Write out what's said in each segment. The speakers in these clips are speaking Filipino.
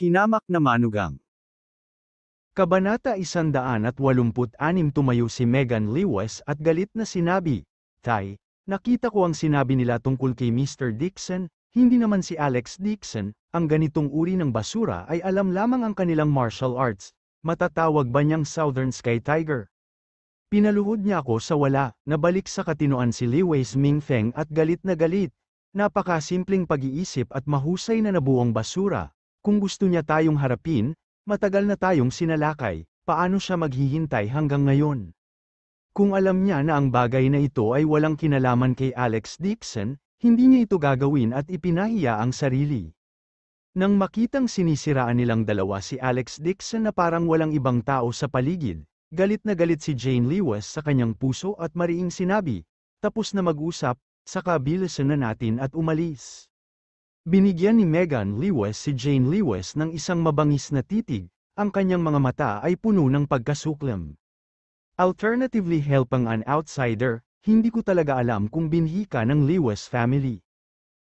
Hinamak na manugang. Kabanata 186. Tumayo si Megan Lewis at galit na sinabi, "Tay, nakita ko ang sinabi nila tungkol kay Mr. Dixon, hindi naman si Alex Dixon, ang ganitong uri ng basura ay alam lamang ang kanilang martial arts, matatawag ba niyang Southern Sky Tiger?" Pinaluhod niya ako sa wala, nabalik sa katinoan si Lewis Mingfeng at galit na galit. Napakasimpleng pag-iisip at mahusay na nabuong basura. Kung gusto niya tayong harapin, matagal na tayong sinalakay, paano siya maghihintay hanggang ngayon? Kung alam niya na ang bagay na ito ay walang kinalaman kay Alex Dixon, hindi niya ito gagawin at ipinahiya ang sarili. Nang makitang sinisiraan nilang dalawa si Alex Dixon na parang walang ibang tao sa paligid, galit na galit si Jane Lewis sa kanyang puso at mariing sinabi, "Tapos na mag-usap, saka bilisan na natin at umalis." Binigyan ni Megan Lewis si Jane Lewis ng isang mabangis na titig, ang kanyang mga mata ay puno ng pagkasuklam. Alternatively helping an outsider, hindi ko talaga alam kung binhi ka ng Lewis family.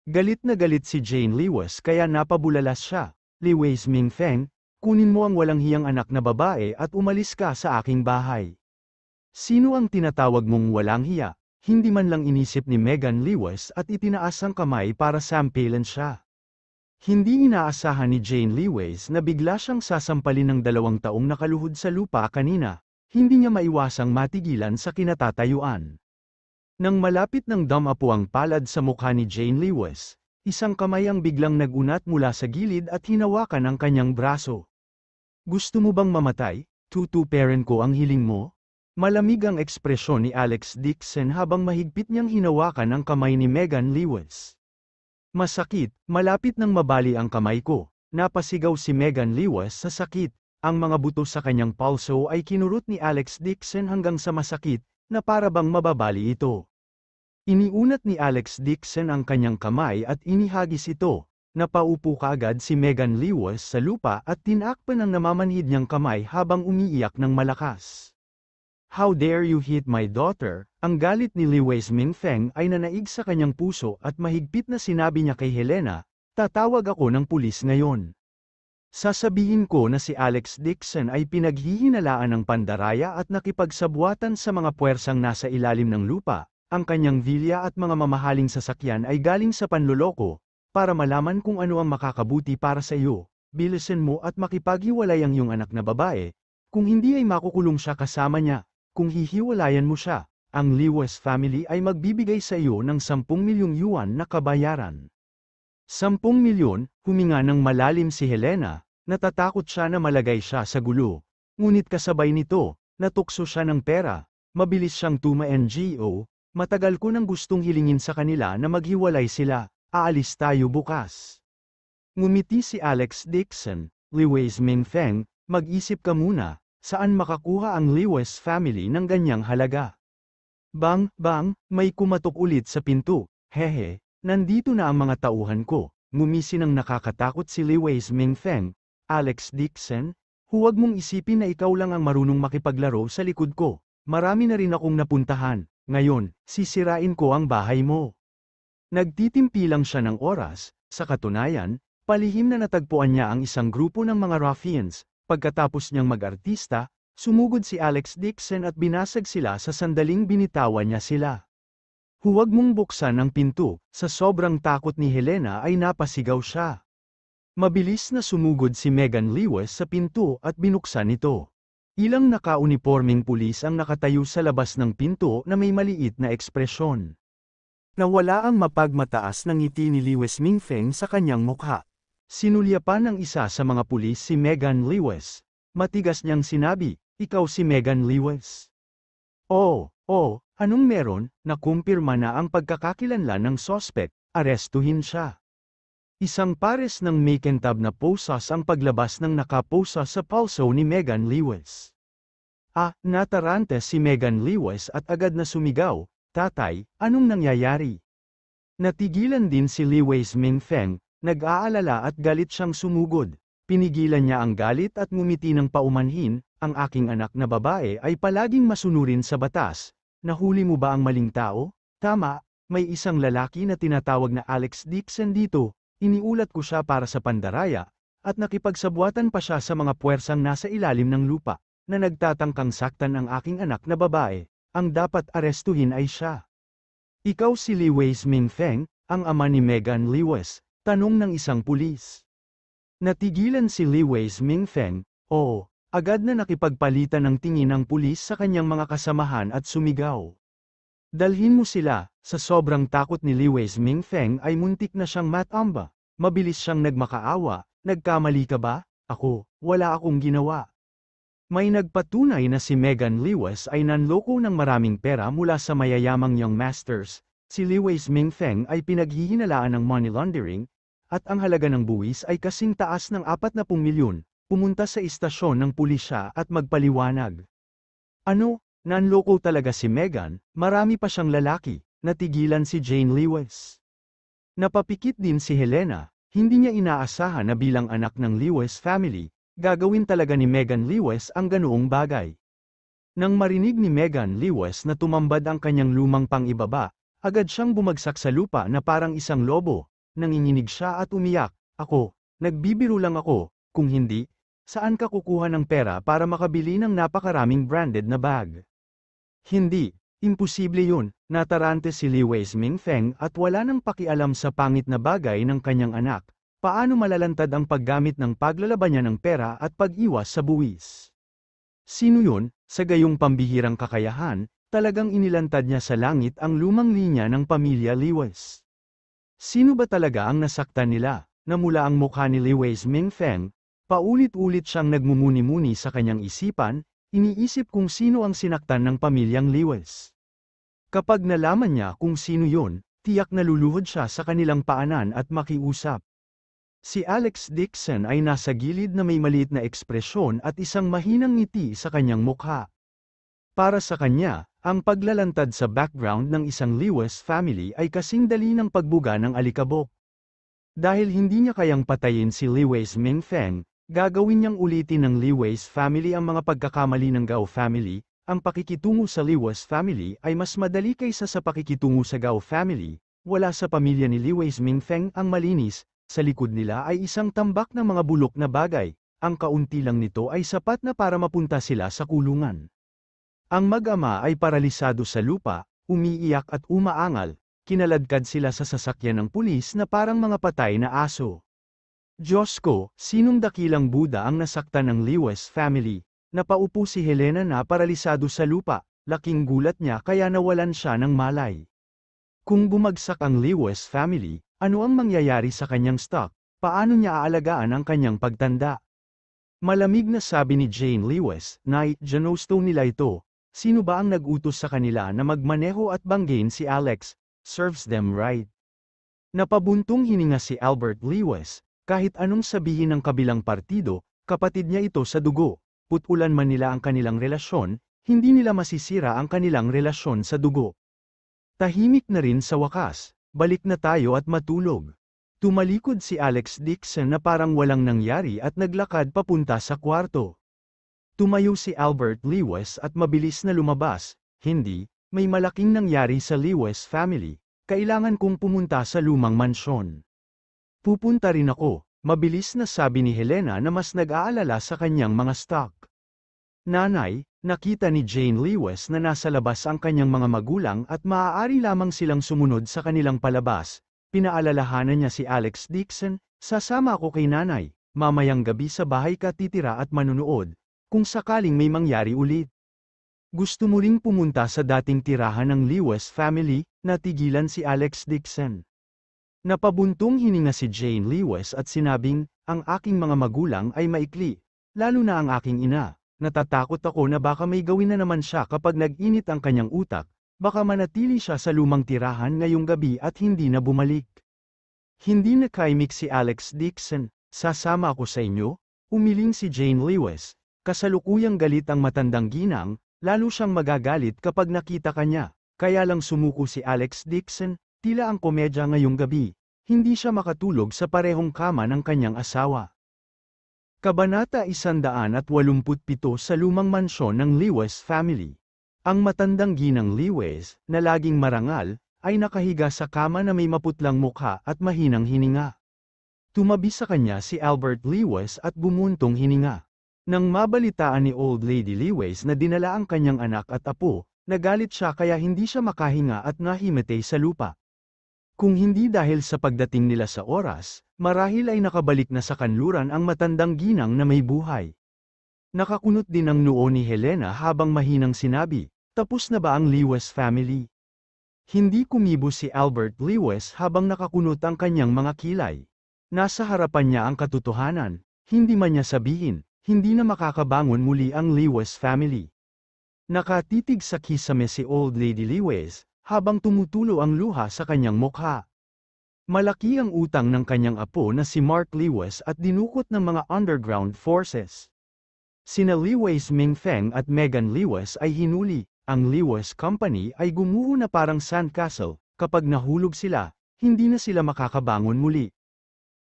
Galit na galit si Jane Lewis kaya napabulalas siya, "Lewis Mingfeng, kunin mo ang walang hiyang anak na babae at umalis ka sa aking bahay." Sino ang tinatawag mong walang hiya? Hindi man lang inisip ni Megan Lewis at itinaas ang kamay para sampalan siya. Hindi inaasahan ni Jane Lewis na bigla siyang sasampalin ng 2 taong nakaluhod sa lupa kanina, hindi niya maiwasang matigilan sa kinatatayuan. Nang malapit ng damapo ang palad sa mukha ni Jane Lewis, isang kamay ang biglang nagunat mula sa gilid at hinawakan ang kanyang braso. "Gusto mo bang mamatay? Tutuparin ko ang hiling mo?" Malamig ang ekspresyon ni Alex Dixon habang mahigpit niyang hinawakan ang kamay ni Megan Lewis. "Masakit, malapit nang mabali ang kamay ko." Napasigaw si Megan Lewis sa sakit. Ang mga buto sa kanyang palso ay kinurot ni Alex Dixon hanggang sa masakit, na para bang mababali ito. Iniunat ni Alex Dixon ang kanyang kamay at inihagis ito. Napaupo kaagad si Megan Lewis sa lupa at tinakpan ang namamanhid niyang kamay habang umiiyak ng malakas. "How dare you hit my daughter?" Ang galit ni Lewis Mingfeng ay nanaig sa kanyang puso at mahigpit na sinabi niya kay Helena, "Tatawag ako ng pulis ngayon. Sasabihin ko na si Alex Dixon ay pinaghihinalaan ng pandaraya at nakipagsabwatan sa mga puwersang nasa ilalim ng lupa. Ang kanyang vilya at mga mamahaling sasakyan ay galing sa panloloko. Para malaman kung ano ang makakabuti para sa iyo, bilisan mo at makipaghiwalay ang iyong anak na babae. Kung hindi ay makukulong siya kasama niya. Kung hihiwalayan mo siya, ang Lewis family ay magbibigay sa iyo ng 10 milyong yuan na kabayaran." 10 milyon, huminga ng malalim si Helena, natatakot siya na malagay siya sa gulo. Ngunit kasabay nito, natukso siya ng pera, mabilis siyang tuma-NGO, "Matagal ko nang gustong hilingin sa kanila na maghiwalay sila, aalis tayo bukas." Ngumiti si Alex Dixon, "Lewis Mingfeng, mag-isip ka muna. Saan makakuha ang Lewis family ng ganyang halaga?" Bang, bang, may kumatok ulit sa pinto. "Hehe, nandito na ang mga tauhan ko." Ngumisi ng nakakatakot si Lewis Mingfeng, "Alex Dixon, huwag mong isipin na ikaw lang ang marunong makipaglaro sa likod ko. Marami na rin akong napuntahan. Ngayon, sisirain ko ang bahay mo." Nagtitimpi lang siya ng oras, sa katunayan, palihim na natagpuan niya ang isang grupo ng mga ruffians. Pagkatapos niyang mag-artista, sumugod si Alex Dixon at binasag sila sa sandaling binitawan niya sila. "Huwag mong buksan ang pinto." Sa sobrang takot ni Helena ay napasigaw siya. Mabilis na sumugod si Megan Lewis sa pinto at binuksan ito. Ilang nakauniporming pulis ang nakatayo sa labas ng pinto na may maliit na ekspresyon. Nawala ang mapagmataas ng ngiti ni Lewis Mingfeng sa kanyang mukha. Sinulyapan ng isa sa mga pulis si Megan Lewis. Matigas niyang sinabi, "Ikaw si Megan Lewis?" "Oo, anong meron?" Nakumpirma na ang pagkakakilanlan ng sospek, arestuhin siya. Isang pares ng makintab na posas ang paglabas ng nakaposa sa palso ni Megan Lewis. Natarante si Megan Lewis at agad na sumigaw, "Tatay, anong nangyayari?" Natigilan din si Lewis Mingfeng. Nag-aalala at galit siyang sumugod. Pinigilan niya ang galit at ngumiti ng paumanhin, "Ang aking anak na babae ay palaging masunurin sa batas. Nahuli mo ba ang maling tao? Tama, may isang lalaki na tinatawag na Alex Dixon dito. Iniulat ko siya para sa pandaraya, at nakipagsabuatan pa siya sa mga puwersang nasa ilalim ng lupa, na nagtatangkang saktan ang aking anak na babae, ang dapat arestuhin ay siya. Ikaw si Lewis Mingfeng, ang ama ni Megan Lewis, tanong ng isang pulis. Natigilan si Lewis Mingfeng, oo, agad na nakipagpalitan ng tingin ng pulis sa kanyang mga kasamahan at sumigaw. Dalhin mo sila, sa sobrang takot ni Lewis Mingfeng ay muntik na siyang matamba, mabilis siyang nagmakaawa, nagkamali ka ba? Ako, wala akong ginawa. May nagpatunay na si Megan Lewis ay nanloko ng maraming pera mula sa mayayamang Young Masters, si Lewis Mingfeng ay pinaghihinalaan ng money laundering, at ang halaga ng buwis ay kasing taas ng 40 milyon, pumunta sa istasyon ng pulisya at magpaliwanag. Ano, nanloko talaga si Megan, marami pa siyang lalaki, natigilan si Jane Lewis. Napapikit din si Helena, hindi niya inaasahan na bilang anak ng Lewis family, gagawin talaga ni Megan Lewis ang ganoong bagay. Nang marinig ni Megan Lewis na tumambad ang kanyang lumang pang-ibaba, agad siyang bumagsak sa lupa na parang isang lobo, nanginginig siya at umiyak, ako, nagbibiro lang ako, kung hindi, saan ka kukuha ng pera para makabili ng napakaraming branded na bag? Hindi, imposible yun, natarante si Lewis Mingfeng at wala nang pakialam sa pangit na bagay ng kanyang anak. Paano malalantad ang paggamit ng paglalaban niya ng pera at pag-iwas sa buwis? Sino yun, sa gayong pambihirang kakayahan, talagang inilantad niya sa langit ang lumang linya ng pamilya Lewis. Sino ba talaga ang nasaktan nila, na mula ang mukha ni Lewis Mingfeng, paulit-ulit siyang nagmumuni-muni sa kanyang isipan, iniisip kung sino ang sinaktan ng pamilyang Lewis. Kapag nalaman niya kung sino yun, tiyak na luluhod siya sa kanilang paanan at makiusap. Si Alex Dixon ay nasa gilid na may maliit na ekspresyon at isang mahinang ngiti sa kanyang mukha. Para sa kanya, ang paglalantad sa background ng isang Lewis family ay kasing dali ng pagbuga ng alikabok. Dahil hindi niya kayang patayin si Lewis Mingfeng, gagawin niyang ulitin ng Lewis family ang mga pagkakamali ng Gao family. Ang pakikitungo sa Lewis family ay mas madali kaysa sa pakikitungo sa Gao family. Wala sa pamilya ni Lewis Mingfeng ang malinis. Sa likod nila ay isang tambak ng mga bulok na bagay, ang kaunti lang nito ay sapat na para mapunta sila sa kulungan. Ang mag-ama ay paralisado sa lupa, umiiyak at umaangal, kinaladkad sila sa sasakyan ng pulis na parang mga patay na aso. Diyos ko, sinong dakilang Buddha ang nasaktan ng Lewis family? Napaupo si Helena na paralisado sa lupa, laking gulat niya kaya nawalan siya ng malay. Kung bumagsak ang Lewis family, ano ang mangyayari sa kanyang stock? Paano niya aalagaan ang kanyang pagtanda? Malamig na sabi ni Jane Lewis, Nay, ginusto nila ito. Sino ba ang nag-utos sa kanila na magmaneho at banggain si Alex? Serves them right. Napabuntong hininga si Albert Lewis, kahit anong sabihin ng kabilang partido, kapatid niya ito sa dugo. Putulan man nila ang kanilang relasyon, hindi nila masisira ang kanilang relasyon sa dugo. Tahimik na rin sa wakas. Balik na tayo at matulog. Tumalikod si Alex Dixon na parang walang nangyari at naglakad papunta sa kwarto. Tumayo si Albert Lewis at mabilis na lumabas, hindi, may malaking nangyari sa Lewis family, kailangan kong pumunta sa lumang mansyon. Pupunta rin ako, mabilis na sabi ni Helena na mas nag-aalala sa kanyang mga stock. Nanay, nakita ni Jane Lewis na nasa labas ang kanyang mga magulang at maaari lamang silang sumunod sa kanilang palabas. Pinaalalahanan niya si Alex Dixon, sasama ako kay nanay, mamayang gabi sa bahay ka titira at manunood, kung sakaling may mangyari ulit. Gusto mo ring pumunta sa dating tirahan ng Lewis family? Natigilan si Alex Dixon. Napabuntong hininga si Jane Lewis at sinabing, ang aking mga magulang ay maikli, lalo na ang aking ina. Natatakot ako na baka may gawin na naman siya kapag nag-init ang kanyang utak, baka manatili siya sa lumang tirahan ngayong gabi at hindi na bumalik. Hindi nakaimik si Alex Dixon, sasama ako sa inyo? Umiling si Jane Lewis, kasalukuyang galit ang matandang ginang, lalo siyang magagalit kapag nakita kanya, kaya lang sumuko si Alex Dixon, tila ang komedya ngayong gabi, hindi siya makatulog sa parehong kama ng kanyang asawa. Kabanata 187 sa lumang mansyon ng Lewis family. Ang matandang ginang Lewis, na laging marangal, ay nakahiga sa kama na may maputlang mukha at mahinang hininga. Tumabi sa kanya si Albert Lewis at bumuntong hininga. Nang mabalitaan ni Old Lady Lewis na dinala ang kanyang anak at apo, nagalit siya kaya hindi siya makahinga at nahimatay sa lupa. Kung hindi dahil sa pagdating nila sa oras, marahil ay nakabalik na sa kanluran ang matandang ginang na may buhay. Nakakunot din ang noo ni Helena habang mahinang sinabi, "Tapos na ba ang Lewis family?" Hindi kumibo si Albert Lewis habang nakakunot ang kanyang mga kilay. Nasa harapan niya ang katotohanan, hindi man niya sabihin, hindi na makakabangon muli ang Lewis family. Nakatitig sa kisame si Old Lady Lewis, habang tumutulo ang luha sa kanyang mukha. Malaki ang utang ng kanyang apo na si Mark Lewis at dinukot ng mga underground forces. Sina Lewis Mingfeng at Megan Lewis ay hinuli. Ang Lewis Company ay gumuho na parang sandcastle, kapag nahulog sila, hindi na sila makakabangon muli.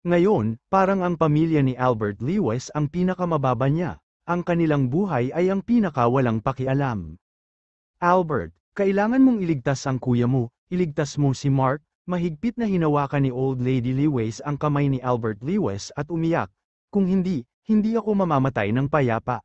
Ngayon, parang ang pamilya ni Albert Lewis ang pinakamababa niya, ang kanilang buhay ay ang pinakawalang pakialam. Albert, kailangan mong iligtas ang kuya mo, iligtas mo si Mark. Mahigpit na hinawakan ni Old Lady Lewis ang kamay ni Albert Lewis at umiyak. Kung hindi, hindi ako mamamatay ng payapa.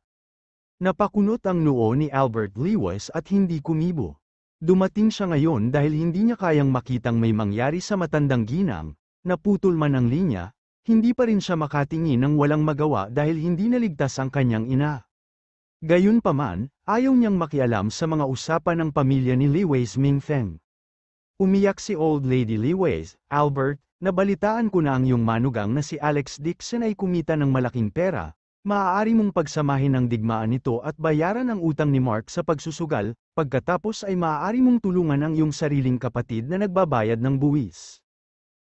Napakunot ang noo ni Albert Lewis at hindi kumibo. Dumating siya ngayon dahil hindi niya kayang makitang may mangyari sa matandang ginang, naputol man ang linya, hindi pa rin siya makatingin ng walang magawa dahil hindi naligtas ang kanyang ina. Gayunpaman, ayaw niyang makialam sa mga usapan ng pamilya ni Lewis Mingfeng. Umiyak si Old Lady Lewis, "Albert, nabalitaan ko na ang iyong manugang na si Alex Dixon ay kumita ng malaking pera. Maaari mong pagsamahin ang digmaan nito at bayaran ang utang ni Mark sa pagsusugal, pagkatapos ay maaari mong tulungan ang iyong sariling kapatid na nagbabayad ng buwis."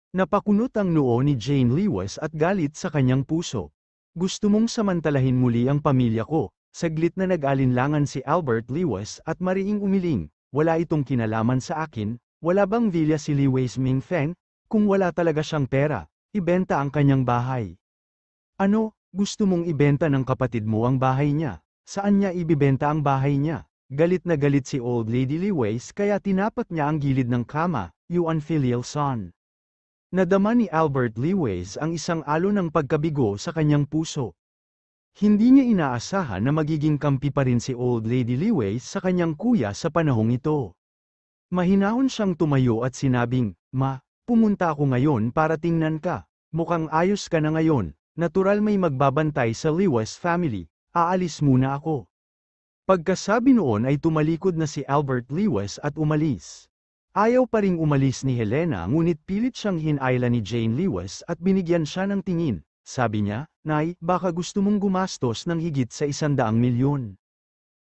Napakunot ang noo ni Jane Lewis at galit sa kanyang puso. "Gusto mong samantalahin muli ang pamilya ko." Saglit na nag-alinlangan si Albert Lewis at mariing umiling, "Wala itong kinalaman sa akin, wala bang villa si Lewis Mingfeng? Kung wala talaga siyang pera, ibenta ang kanyang bahay." "Ano? Gusto mong ibenta ng kapatid mo ang bahay niya? Saan niya ibibenta ang bahay niya?" Galit na galit si Old Lady Lewis kaya tinapat niya ang gilid ng kama, "You unfilial son." Nadama ni Albert Lewis ang isang alon ng pagkabigo sa kanyang puso. Hindi niya inaasahan na magiging kampi pa rin si Old Lady Lewis sa kanyang kuya sa panahong ito. Mahinahon siyang tumayo at sinabing, "Ma, pumunta ako ngayon para tingnan ka. Mukhang ayos ka na ngayon. Natural may magbabantay sa Lewis family, aalis muna ako." Pagkasabi noon ay tumalikod na si Albert Lewis at umalis. Ayaw pa ring umalis ni Helena ngunit pilit siyang hinayla ni Jane Lewis at binigyan siya ng tingin. Sabi niya, "Nay, baka gusto mong gumastos ng higit sa 100 milyon.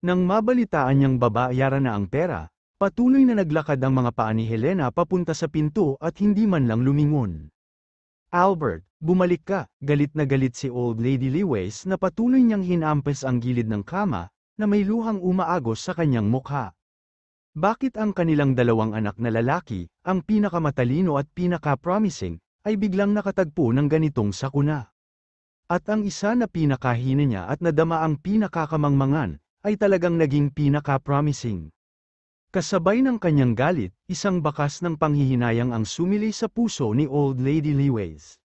Nang mabalitaan niyang babayaran na ang pera, patuloy na naglakad ang mga paa ni Helena papunta sa pinto at hindi man lang lumingon. "Albert, bumalik ka," galit na galit si Old Lady Lewis na patuloy niyang hinampas ang gilid ng kama, na may luhang umaagos sa kanyang mukha. Bakit ang kanilang dalawang anak na lalaki, ang pinakamatalino at pinaka-promising, ay biglang nakatagpo ng ganitong sakuna? At ang isa na pinakahina niya at nadama ang pinakakamangmangan, ay talagang naging pinaka-promising. Kasabay ng kanyang galit, isang bakas ng panghihinayang ang sumili sa puso ni Old Lady Lewis.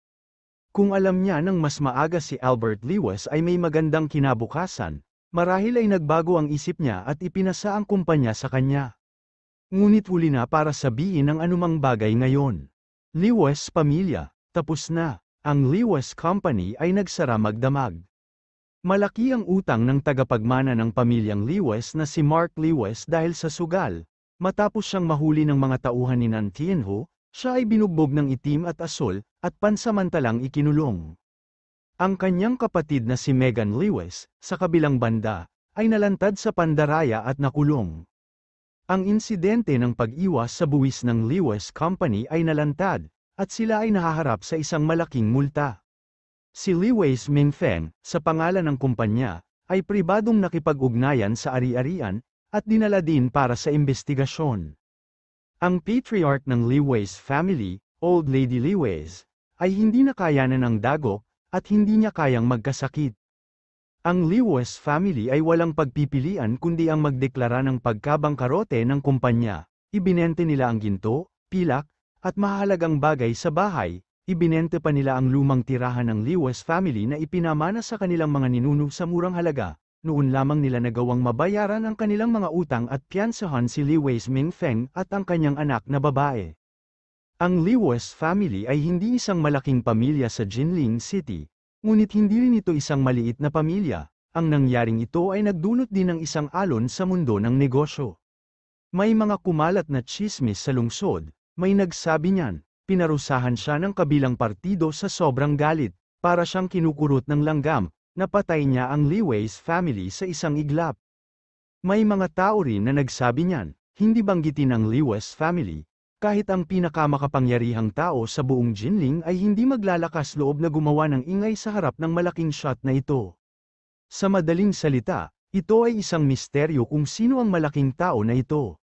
Kung alam niya nang mas maaga si Albert Lewis ay may magandang kinabukasan, marahil ay nagbago ang isip niya at ipinasa ang kumpanya sa kanya. Ngunit huli na para sabihin ang anumang bagay ngayon. Lewis pamilya, tapos na. Ang Lewis Company ay nagsara magdamag. Malaki ang utang ng tagapagmana ng pamilyang Lewis na si Mark Lewis dahil sa sugal. Matapos siyang mahuli ng mga tauhan ni Nan Tianho, siya ay binugbog ng itim at asul, at pansamantalang ikinulong. Ang kanyang kapatid na si Megan Lewis, sa kabilang banda, ay nalantad sa pandaraya at nakulong. Ang insidente ng pag-iwas sa buwis ng Lewis Company ay nalantad, at sila ay nahaharap sa isang malaking multa. Si Lewis Mingfeng, sa pangalan ng kumpanya, ay pribadong nakipag-ugnayan sa ari-arian, at dinala din para sa investigasyon. Ang patriarch ng Lewis family, Old Lady Lewis, ay hindi nakayanan ng dagok, at hindi niya kayang magkasakit. Ang Lewis family ay walang pagpipilian kundi ang magdeklara ng pagkabangkarote ng kumpanya. Ibinente nila ang ginto, pilak, at mahalagang bagay sa bahay, ibinente pa nila ang lumang tirahan ng Lewis family na ipinamana sa kanilang mga ninuno sa murang halaga. Noon lamang nila nagawang mabayaran ang kanilang mga utang at piyansahan si Lewis Mingfeng at ang kanyang anak na babae. Ang Lewis family ay hindi isang malaking pamilya sa Jinling City, ngunit hindi rin ito isang maliit na pamilya. Ang nangyaring ito ay nagdulot din ng isang alon sa mundo ng negosyo. May mga kumalat na tsismis sa lungsod, may nagsabi niyan, pinarusahan siya ng kabilang partido sa sobrang galit, para siyang kinukurot ng langgam, napatay niya ang Lewis family sa isang iglap. May mga tao rin na nagsabi niyan, hindi banggitin ang Lewis family, kahit ang pinakamakapangyarihang tao sa buong Jinling ay hindi maglalakas loob na gumawa ng ingay sa harap ng malaking shot na ito. Sa madaling salita, ito ay isang misteryo kung sino ang malaking tao na ito.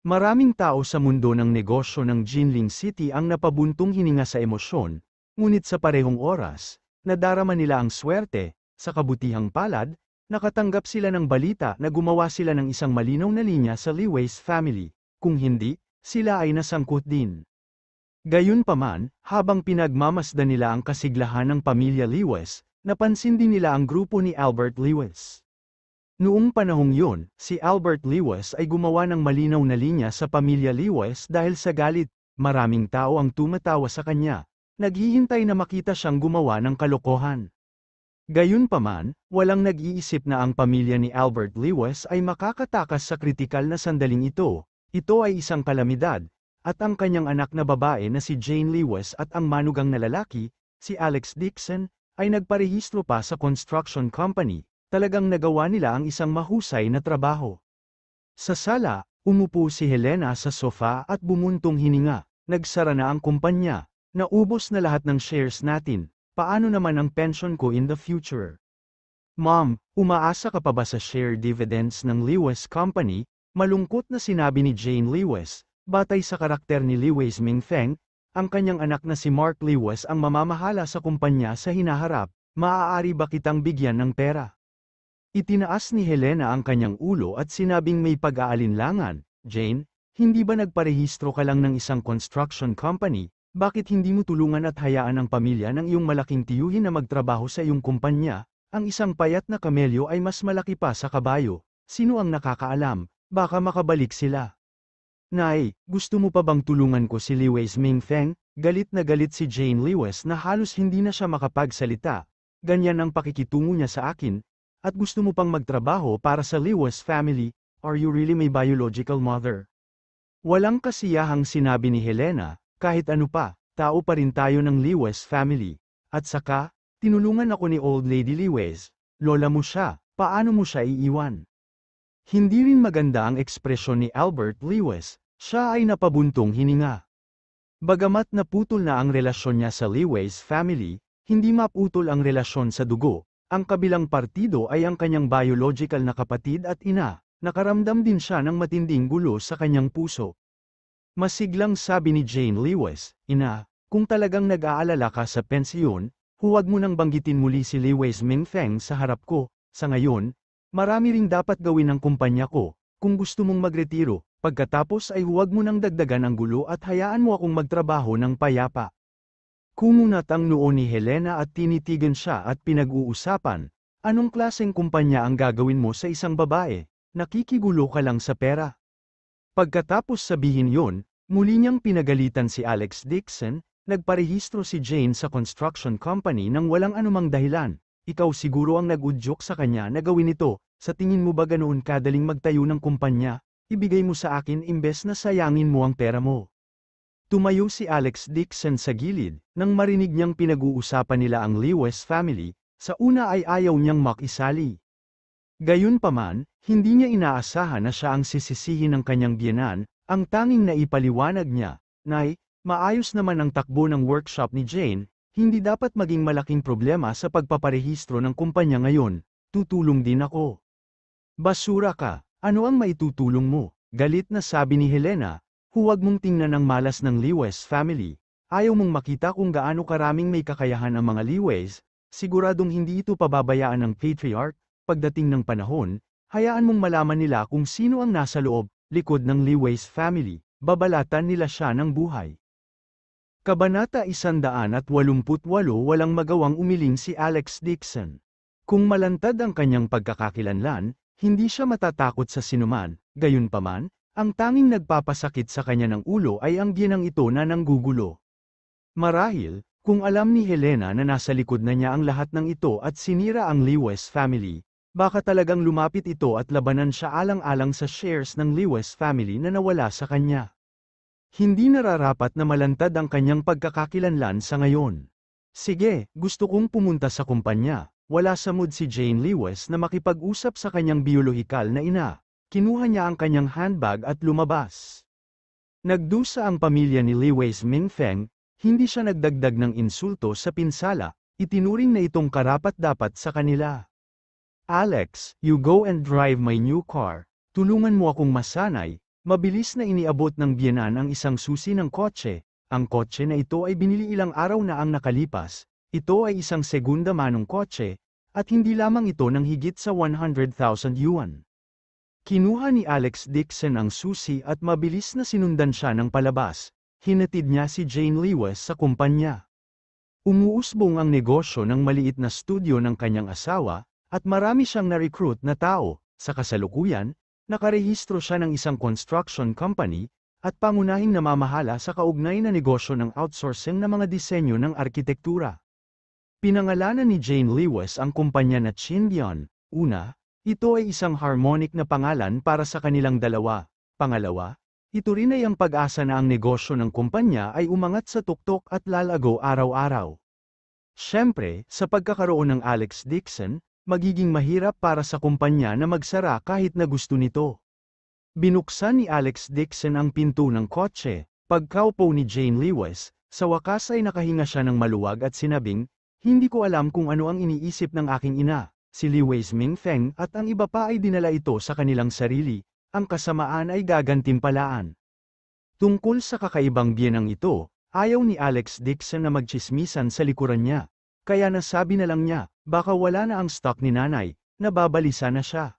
Maraming tao sa mundo ng negosyo ng Jinling City ang napabuntong hininga sa emosyon, ngunit sa parehong oras, nadarama nila ang swerte, sa kabutihang palad, nakatanggap sila ng balita na gumawa sila ng isang malinaw na linya sa Lewis family, kung hindi, sila ay nasangkot din. Gayunpaman, habang pinagmamasdan nila ang kasiglahan ng pamilya Lewis, napansin din nila ang grupo ni Albert Lewis. Noong panahong yun, si Albert Lewis ay gumawa ng malinaw na linya sa pamilya Lewis dahil sa galit, maraming tao ang tumatawa sa kanya, naghihintay na makita siyang gumawa ng kalokohan. Gayunpaman, walang nag-iisip na ang pamilya ni Albert Lewis ay makakatakas sa kritikal na sandaling ito. Ito ay isang kalamidad, at ang kanyang anak na babae na si Jane Lewis at ang manugang na lalaki, si Alex Dixon, ay nagparehistro pa sa construction company. Talagang nagawa nila ang isang mahusay na trabaho. Sa sala, umupo si Helena sa sofa at bumuntong hininga. Nagsara na ang kumpanya. Naubos na lahat ng shares natin. Paano naman ang pension ko in the future? Mom, umaasa ka pa ba sa share dividends ng Lewis Company? Malungkot na sinabi ni Jane Lewis, batay sa karakter ni Lewis Mingfeng, ang kanyang anak na si Mark Lewis ang mamamahala sa kumpanya sa hinaharap, maaari ba kitang bigyan ng pera? Itinaas ni Helena ang kanyang ulo at sinabing may pag-aalinlangan, Jane, hindi ba nagparehistro ka lang ng isang construction company, bakit hindi mo tulungan at hayaan ang pamilya ng iyong malaking tiyuhin na magtrabaho sa iyong kumpanya? Ang isang payat na kamelyo ay mas malaki pa sa kabayo, sino ang nakakaalam? Baka makabalik sila. Nay, gusto mo pa bang tulungan ko si Lewis Mingfeng? Galit na galit si Jane Lewis na halos hindi na siya makapagsalita. Ganyan ang pakikitungo niya sa akin. At gusto mo pang magtrabaho para sa Lewis family? Are you really my biological mother? Walang kasiyahang sinabi ni Helena, kahit ano pa, tao pa rin tayo ng Lewis family. At saka, tinulungan ako ni Old Lady Lewis. Lola mo siya, paano mo siya iiwan? Hindi rin maganda ang ekspresyon ni Albert Lewis, siya ay napabuntong hininga. Bagamat naputol na ang relasyon niya sa Lewis family, hindi maputol ang relasyon sa dugo, ang kabilang partido ay ang kanyang biological na kapatid at ina, nakaramdam din siya ng matinding gulo sa kanyang puso. Masiglang sabi ni Jane Lewis, Ina, kung talagang nag-aalala ka sa pensiyon, huwag mo nang banggitin muli si Lewis Mingfeng sa harap ko, sa ngayon, marami ring dapat gawin ng kumpanya ko, kung gusto mong magretiro, pagkatapos ay huwag mo nang dagdagan ang gulo at hayaan mo akong magtrabaho ng payapa. Kumunat ang noo ni Helena at tinitigan siya at pinag-uusapan, anong klaseng kumpanya ang gagawin mo sa isang babae, nakikigulo ka lang sa pera. Pagkatapos sabihin yon, muli niyang pinagalitan si Alex Dixon, nagparehistro si Jane sa construction company nang walang anumang dahilan. Ikaw siguro ang nag-udyok sa kanya na gawin ito, sa tingin mo ba ganoon kadaling magtayo ng kumpanya, ibigay mo sa akin imbes na sayangin mo ang pera mo. Tumayo si Alex Dixon sa gilid, nang marinig niyang pinag-uusapan nila ang Lewis family, sa una ay ayaw niyang makisali. Gayunpaman, hindi niya inaasahan na siya ang sisisihin ng kanyang biyenan, ang tanging naipaliwanag niya, Nay, maayos naman ang takbo ng workshop ni Jane, hindi dapat maging malaking problema sa pagpaparehistro ng kumpanya ngayon, tutulong din ako. Basura ka, ano ang maitutulong mo? Galit na sabi ni Helena, huwag mong tingnan ang malas ng Lewis family, ayaw mong makita kung gaano karaming may kakayahan ang mga Lewis, siguradong hindi ito pababayaan ng patriarch, pagdating ng panahon, hayaan mong malaman nila kung sino ang nasa loob, likod ng Lewis family, babalatan nila siya ng buhay. Kabanata 188 Walang magawang umiling si Alex Dixon. Kung malantad ang kanyang pagkakakilanlan, hindi siya matatakot sa sinuman, gayunpaman, ang tanging nagpapasakit sa kanya ng ulo ay ang biyenang ito na nanggugulo. Marahil, kung alam ni Helena na nasa likod na niya ang lahat ng ito at sinira ang Lewis family, baka talagang lumapit ito at labanan siya alang-alang sa shares ng Lewis family na nawala sa kanya. Hindi nararapat na malantad ang kanyang pagkakakilanlan sa ngayon. Sige, gusto kong pumunta sa kumpanya. Wala sa mood si Jane Lewis na makipag-usap sa kanyang biolohikal na ina. Kinuha niya ang kanyang handbag at lumabas. Nagdusa ang pamilya ni Lewis Mingfeng, hindi siya nagdagdag ng insulto sa pinsala, itinuring na itong karapat-dapat sa kanila. Alex, you go and drive my new car. Tulungan mo akong masanay. Mabilis na iniabot ng biyenan ang isang susi ng kotse. Ang kotse na ito ay binili ilang araw na ang nakalipas. Ito ay isang segunda manong kotse, at hindi lamang ito ng higit sa 100,000 yuan. Kinuha ni Alex Dixon ang susi at mabilis na sinundan siya ng palabas. Hinatid niya si Jane Lewis sa kumpanya. Umuusbong ang negosyo ng maliit na studio ng kanyang asawa, at marami siyang na-recruit na tao. Sa kasalukuyan, nakarehistro siya ng isang construction company, at pangunahing namamahala sa kaugnay na negosyo ng outsourcing na mga disenyo ng arkitektura. Pinangalanan ni Jane Lewis ang kumpanya na Chinbian. Una, ito ay isang harmonic na pangalan para sa kanilang dalawa. Pangalawa, ito rin ay ang pag-asa na ang negosyo ng kumpanya ay umangat sa tuktok at lalago araw-araw. Siyempre, sa pagkakaroon ng Alex Dixon, magiging mahirap para sa kumpanya na magsara kahit na gusto nito. Binuksan ni Alex Dixon ang pinto ng kotse. Pagkaupo ni Jane Lewis, sa wakas ay nakahinga siya ng maluwag at sinabing, "Hindi ko alam kung ano ang iniisip ng aking ina, si Lewis Mingfeng at ang iba pa ay dinala ito sa kanilang sarili, ang kasamaan ay gagantimpalaan." Tungkol sa kakaibang biyenang ito, ayaw ni Alex Dixon na magtsismisan sa likuran niya. Kaya nasabi na lang niya, baka wala na ang stock ni nanay, nababalisa na siya.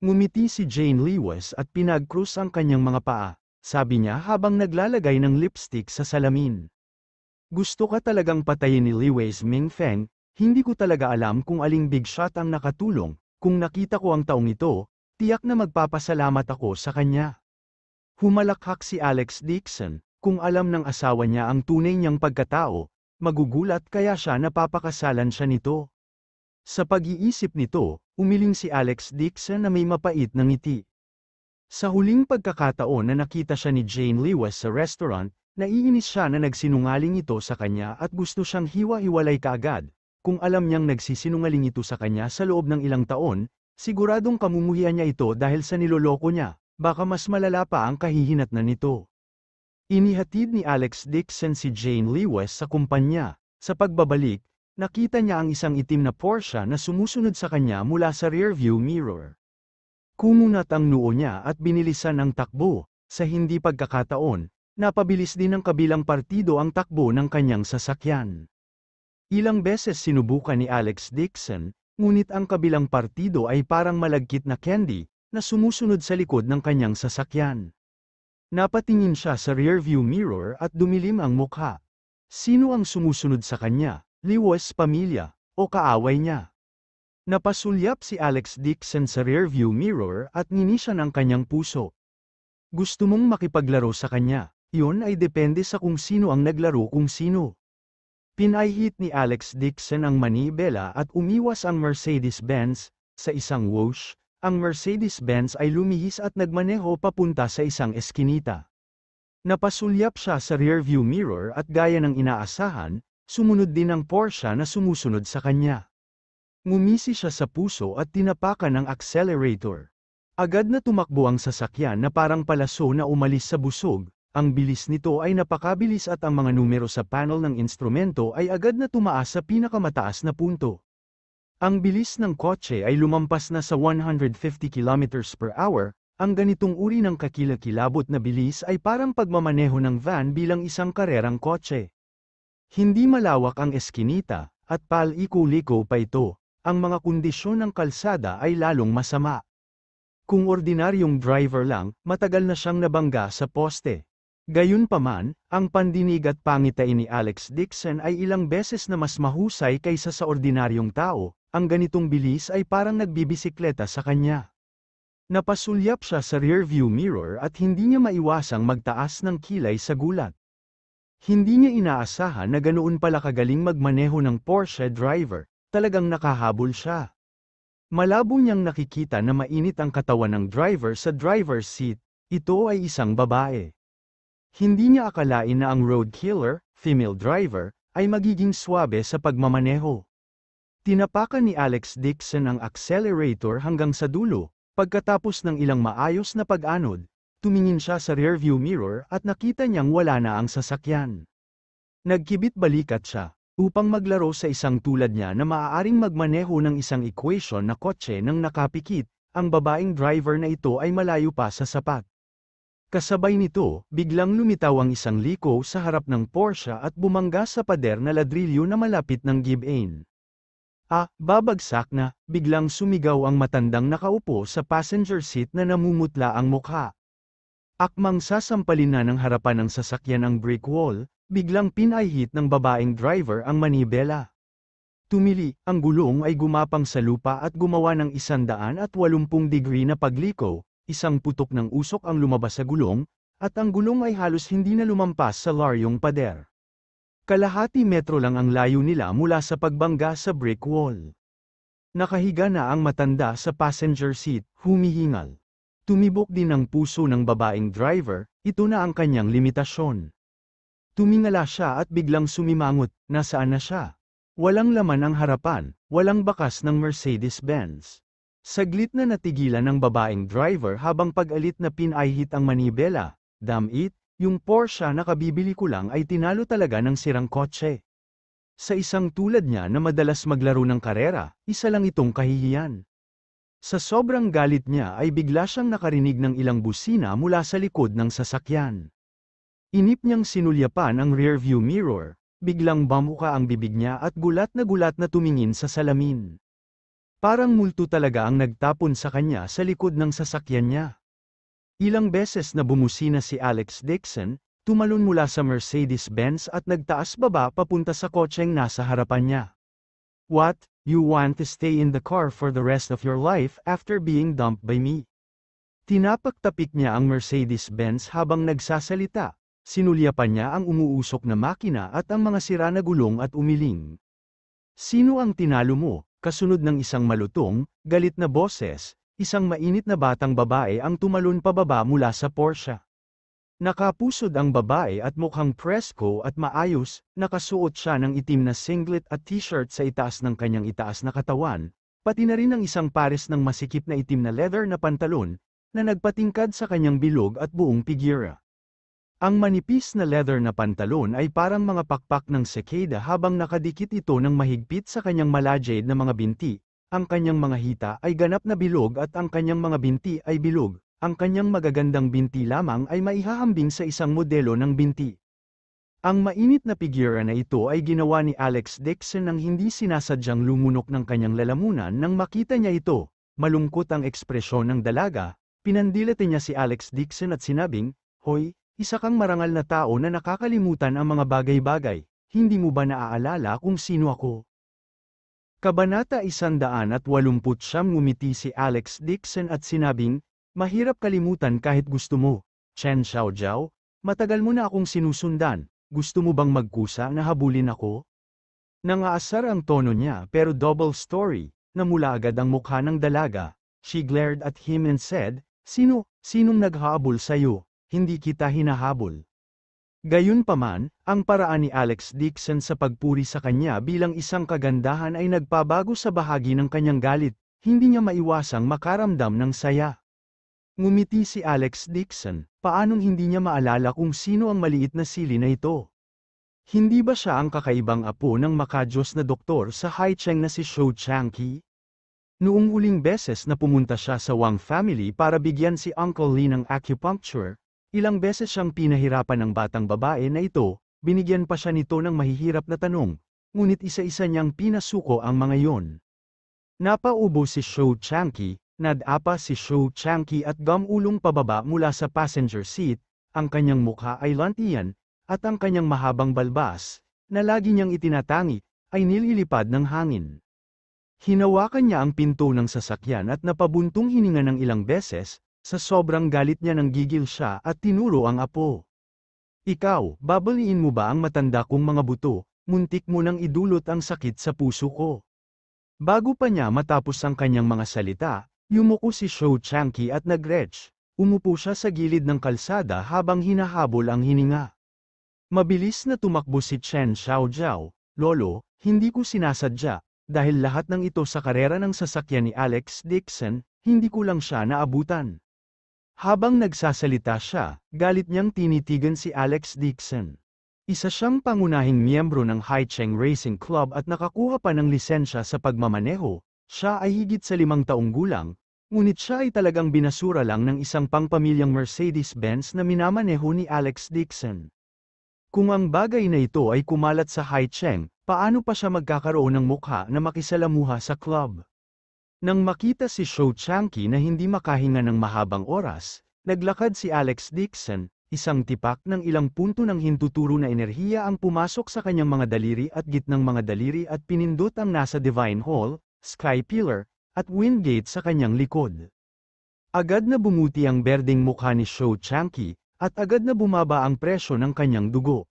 Ngumiti si Jane Lewis at pinag-cross ang kanyang mga paa, sabi niya habang naglalagay ng lipstick sa salamin. Gusto ka talagang patayin ni Lewis Mingfeng, hindi ko talaga alam kung aling big shot ang nakatulong, kung nakita ko ang taong ito, tiyak na magpapasalamat ako sa kanya. Humalakhak si Alex Dixon, kung alam ng asawa niya ang tunay niyang pagkatao, magugulat kaya siya napapakasalan siya nito. Sa pag-iisip nito, umiling si Alex Dixon na may mapait na ngiti. Sa huling pagkakataon na nakita siya ni Jane Lewis sa restaurant, naiinis siya na nagsinungaling ito sa kanya at gusto siyang hiwa-hiwalay kaagad. Kung alam niyang nagsisinungaling ito sa kanya sa loob ng ilang taon, siguradong kamumuhian niya ito dahil sa niloloko niya, baka mas malala pa ang kahihinatnan nito. Inihatid ni Alex Dixon si Jane Lewis sa kumpanya. Sa pagbabalik, nakita niya ang isang itim na Porsche na sumusunod sa kanya mula sa rearview mirror. Kumunat ang noo niya at binilisan ang takbo. Sa hindi pagkakataon, napabilis din ng kabilang partido ang takbo ng kanyang sasakyan. Ilang beses sinubukan ni Alex Dixon, ngunit ang kabilang partido ay parang malagkit na candy, na sumusunod sa likod ng kanyang sasakyan. Napatingin siya sa rearview mirror at dumilim ang mukha. Sino ang sumusunod sa kanya? Lewis pamilya, o kaaway niya? Napasulyap si Alex Dixon sa rearview mirror at ninisan ang kanyang puso. Gusto mong makipaglaro sa kanya, iyon ay depende sa kung sino ang naglaro kung sino. Pinahit ni Alex Dixon ang manibela at umiwas ang Mercedes-Benz. Sa isang whoosh, ang Mercedes-Benz ay lumihis at nagmaneho papunta sa isang eskinita. Napasulyap siya sa rearview mirror at gaya ng inaasahan, sumunod din ang Porsche na sumusunod sa kanya. Ngumisi siya sa puso at tinapakan ang accelerator. Agad na tumakbo ang sasakyan na parang palaso na umalis sa busog. Ang bilis nito ay napakabilis at ang mga numero sa panel ng instrumento ay agad na tumaas sa pinakamataas na punto. Ang bilis ng kotse ay lumampas na sa 150 km/h, ang ganitong uri ng kakilakilabot na bilis ay parang pagmamaneho ng van bilang isang karerang kotse. Hindi malawak ang eskinita, at paliko-liko pa ito, ang mga kondisyon ng kalsada ay lalong masama. Kung ordinaryong driver lang, matagal na siyang nabangga sa poste. Gayunpaman, ang pandinig at pangitain ni Alex Dixon ay ilang beses na mas mahusay kaysa sa ordinaryong tao, ang ganitong bilis ay parang nagbibisikleta sa kanya. Napasulyap siya sa rearview mirror at hindi niya maiwasang magtaas ng kilay sa gulat. Hindi niya inaasahan na ganoon pala kagaling magmaneho ng Porsche driver, talagang nakahabol siya. Malabo niyang nakikita na mainit ang katawan ng driver sa driver's seat, ito ay isang babae. Hindi niya akalain na ang road killer, female driver, ay magiging swabe sa pagmamaneho. Tinapakan ni Alex Dixon ang accelerator hanggang sa dulo, pagkatapos ng ilang maayos na pag-anod, tumingin siya sa rearview mirror at nakita niyang wala na ang sasakyan. Nagkibit balikat siya, upang maglaro sa isang tulad niya na maaaring magmaneho ng isang equation na kotse nang nakapikit, ang babaeng driver na ito ay malayo pa sa sapat. Kasabay nito, biglang lumitaw ang isang liko sa harap ng Porsche at bumangga sa pader na ladrilyo na malapit ng give-in. Babagsak na, biglang sumigaw ang matandang nakaupo sa passenger seat na namumutla ang mukha. Akmang sasampalin na ng harapan ng sasakyan ang brick wall, biglang pinahit ng babaeng driver ang manibela. Tumili, ang gulong ay gumapang sa lupa at gumawa ng 180 degree na pagliko, isang putok ng usok ang lumabas sa gulong, at ang gulong ay halos hindi na lumampas sa laryong pader. Kalahati metro lang ang layo nila mula sa pagbangga sa brick wall. Nakahiga na ang matanda sa passenger seat, humihingal. Tumibok din ang puso ng babaeng driver, ito na ang kanyang limitasyon. Tumingala siya at biglang sumimangot, nasaan na siya? Walang laman ang harapan, walang bakas ng Mercedes-Benz. Saglit na natigilan ng babaeng driver habang pag-alit na pinahit ang manibela, damn it, yung Porsche na kabibili ko lang ay tinalo talaga ng sirang kotse. Sa isang tulad niya na madalas maglaro ng karera, isa lang itong kahihiyan. Sa sobrang galit niya ay bigla siyang nakarinig ng ilang busina mula sa likod ng sasakyan. Inip niyang sinulyapan ang rearview mirror, biglang bamuka ang bibig niya at gulat na tumingin sa salamin. Parang multo talaga ang nagtapon sa kanya sa likod ng sasakyan niya. Ilang beses na bumusina si Alex Dixon, tumalon mula sa Mercedes-Benz at nagtaas baba papunta sa kotseng nasa harapan niya. What, you want to stay in the car for the rest of your life after being dumped by me? Tinapak-tapik niya ang Mercedes-Benz habang nagsasalita, sinulyapan niya ang umuusok na makina at ang mga sira na gulong at umiling. Sino ang tinalo mo? Kasunod ng isang malutong, galit na boses, isang mainit na batang babae ang tumalon pababa mula sa Porsche. Nakapusod ang babae at mukhang presko at maayos, nakasuot siya ng itim na singlet at t-shirt sa itaas ng kanyang itaas na katawan, pati na rin ang isang pares ng masikip na itim na leather na pantalon, na nagpatingkad sa kanyang bilog at buong pigira. Ang manipis na leather na pantalon ay parang mga pakpak ng cicada habang nakadikit ito ng mahigpit sa kanyang malajade na mga binti. Ang kanyang mga hita ay ganap na bilog at ang kanyang mga binti ay bilog, ang kanyang magagandang binti lamang ay maihahambing sa isang modelo ng binti. Ang mainit na pigira na ito ay ginawa ni Alex Dixon nang hindi sinasadyang lumunok ng kanyang lalamunan nang makita niya ito. Malungkot ang ekspresyon ng dalaga, pinandilate niya si Alex Dixon at sinabing, "Hoy, isa kang marangal na tao na nakakalimutan ang mga bagay-bagay, hindi mo ba naaalala kung sino ako?" Kabanata 189 ngumiti si Alex Dixon at sinabing, "Mahirap kalimutan kahit gusto mo, Chen Xiaojiao, matagal mo na akong sinusundan, gusto mo bang magkusa na habulin ako?" Nangaasar ang tono niya pero double story, namula agad ang mukha ng dalaga. She glared at him and said, Sinong naghahabol sa'yo? Hindi kita hinahabol." Gayunpaman, ang paraan ni Alex Dixon sa pagpuri sa kanya bilang isang kagandahan ay nagpabago sa bahagi ng kanyang galit, hindi niya maiwasang makaramdam ng saya. Ngumiti si Alex Dixon, paanong hindi niya maalala kung sino ang maliit na sili na ito? Hindi ba siya ang kakaibang apo ng makajos na doktor sa Haicheng na si Shou Changqi? Noong uling beses na pumunta siya sa Wang family para bigyan si Uncle Lee ng acupuncture, ilang beses siyang pinahirapan ng batang babae na ito, binigyan pa siya nito ng mahihirap na tanong, ngunit isa-isa niyang pinasuko ang mga yon. Napaubo si Shou Changqi, nadapa si Shou Changqi at gumulong pababa mula sa passenger seat, ang kanyang mukha ay lantian, at ang kanyang mahabang balbas, na lagi niyang itinatangi, ay nililipad ng hangin. Hinawakan niya ang pinto ng sasakyan at napabuntong hininga ng ilang beses, sa sobrang galit niya nang gigil siya at tinuro ang apo. Ikaw, babaliin mo ba ang matanda kong mga buto, muntik mo nang idulot ang sakit sa puso ko. Bago pa niya matapos ang kanyang mga salita, yumuko si Shou Changqi at nag-retch. Umupo siya sa gilid ng kalsada habang hinahabol ang hininga. Mabilis na tumakbo si Chen Xiaojiao, Lolo, hindi ko sinasadya, dahil lahat ng ito sa karera ng sasakyan ni Alex Dixon, hindi ko lang siya naabutan. Habang nagsasalita siya, galit niyang tinitigan si Alex Dixon. Isa siyang pangunahing miyembro ng Haicheng Racing Club at nakakuha pa ng lisensya sa pagmamaneho. Siya ay higit sa 5 taong gulang, ngunit siya ay talagang binasura lang ng isang pangpamilyang Mercedes-Benz na minamaneho ni Alex Dixon. Kung ang bagay na ito ay kumalat sa Haicheng, paano pa siya magkakaroon ng mukha na makisalamuha sa club? Nang makita si Shou Changqi na hindi makahinga ng mahabang oras, naglakad si Alex Dixon, isang tipak ng ilang punto ng hintuturo na enerhiya ang pumasok sa kanyang mga daliri at gitnang mga daliri at pinindot ang nasa Divine Hall, Sky Pillar, at Wind Gate sa kanyang likod. Agad na bumuti ang berdeng mukha ni Shou Changqi, at agad na bumaba ang presyo ng kanyang dugo.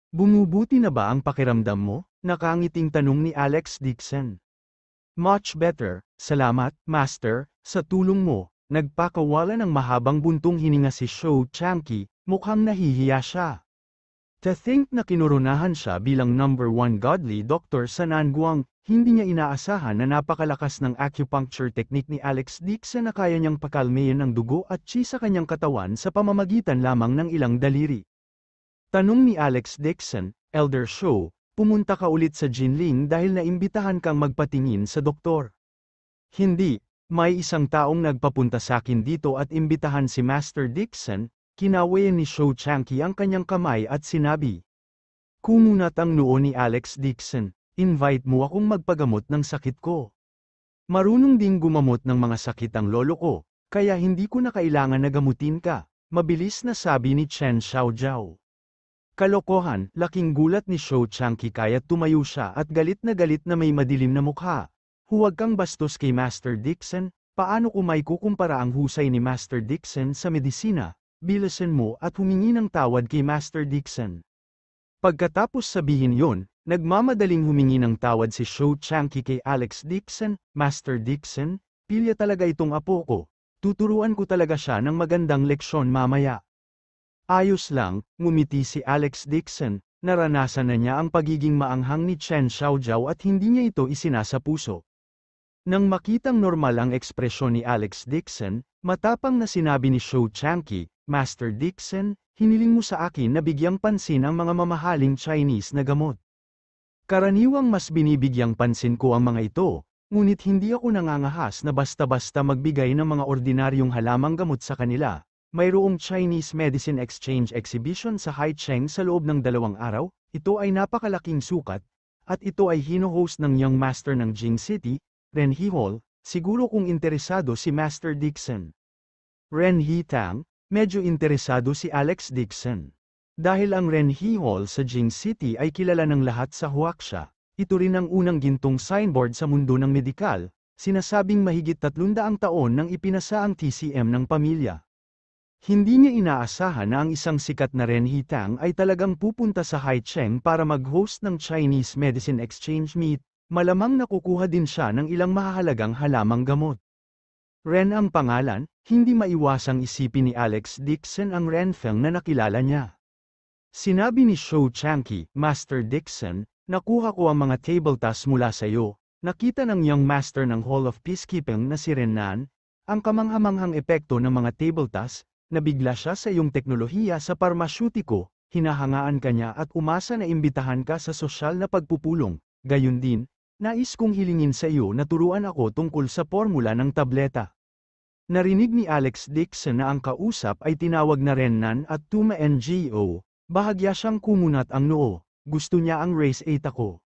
Bumubuti na ba ang pakiramdam mo? Nakangiting tanong ni Alex Dixon. Much better, salamat, Master, sa tulong mo. Nagpakawala ng mahabang buntong hininga si Shou Changqi, mukhang nahihiya siya. To think na kinoronahan siya bilang number 1 godly doctor sa Nanguang, hindi niya inaasahan na napakalakas ng acupuncture technique ni Alex Dixon na kaya niyang pakalmayin ang dugo at chi sa kanyang katawan sa pamamagitan lamang ng ilang daliri. Tanong ni Alex Dixon, Elder Shou, pumunta ka ulit sa Jinling dahil naimbitahan kang magpatingin sa doktor. Hindi, may isang taong nagpapunta sa akin dito at imbitahan si Master Dixon, kinawayan ni Shou Changqi ang kanyang kamay at sinabi. Kumunat ang noo ni Alex Dixon, invite mo akong magpagamot ng sakit ko. Marunong ding gumamot ng mga sakit ang lolo ko, kaya hindi ko na kailangan na gamutin ka, mabilis na sabi ni Chen Xiaojiao. Kalokohan, laking gulat ni Shou Changqi kaya't tumayo siya at galit na may madilim na mukha. Huwag kang bastos kay Master Dixon, paano ko may kukumpara ang husay ni Master Dixon sa medisina? Bilasan mo at humingi ng tawad kay Master Dixon. Pagkatapos sabihin yon, nagmamadaling humingi ng tawad si Shou Changqi kay Alex Dixon, Master Dixon, pilya talaga itong apo ko. Tuturuan ko talaga siya ng magandang leksyon mamaya. Ayos lang, ngumiti si Alex Dixon, naranasan na niya ang pagiging maanghang ni Chen Xiaojiao at hindi niya ito isinasapuso. Nang makitang normal ang ekspresyon ni Alex Dixon, matapang na sinabi ni Shou Changqi, Master Dixon, hiniling mo sa akin na bigyang pansin ang mga mamahaling Chinese na gamot. Karaniwang mas binibigyang pansin ko ang mga ito, ngunit hindi ako nangangahas na basta-basta magbigay ng mga ordinaryong halamang gamot sa kanila. Mayroong Chinese Medicine Exchange Exhibition sa Haicheng sa loob ng 2 araw, ito ay napakalaking sukat, at ito ay hino-host ng Young Master ng Jing City, Renhe Hall, siguro kung interesado si Master Dixon. Renhe Tang, medyo interesado si Alex Dixon. Dahil ang Renhe Hall sa Jing City ay kilala ng lahat sa Huaxia, ito rin ang unang gintong signboard sa mundo ng medikal, sinasabing mahigit 300 taon nang ipinasa ang TCM ng pamilya. Hindi niya inaasahan na ang isang sikat na Renhe Tang ay talagang pupunta sa Haicheng para mag-host ng Chinese Medicine Exchange Meet, malamang nakukuha din siya ng ilang mahahalagang halamang gamot. Ren ang pangalan, hindi maiwasang isipin ni Alex Dixon ang Renfeng na nakilala niya. Sinabi ni Shou Changqi, Master Dixon, nakuha ko ang mga table tasks mula sa iyo, nakita ng Young Master ng Hall of Peacekeeping na si Renan, ang kamanghamanghang epekto ng mga table tasks. Nabigla siya sa iyong teknolohiya sa parmasyutiko, hinahangaan ka niya at umasa na imbitahan ka sa sosyal na pagpupulong. Gayun din, nais kong hilingin sa iyo na turuan ako tungkol sa formula ng tableta. Narinig ni Alex Dixon na ang kausap ay tinawag na Renan at Tuma NGO, bahagya siyang kumunat ang noo, gusto niya ang race 8 ako.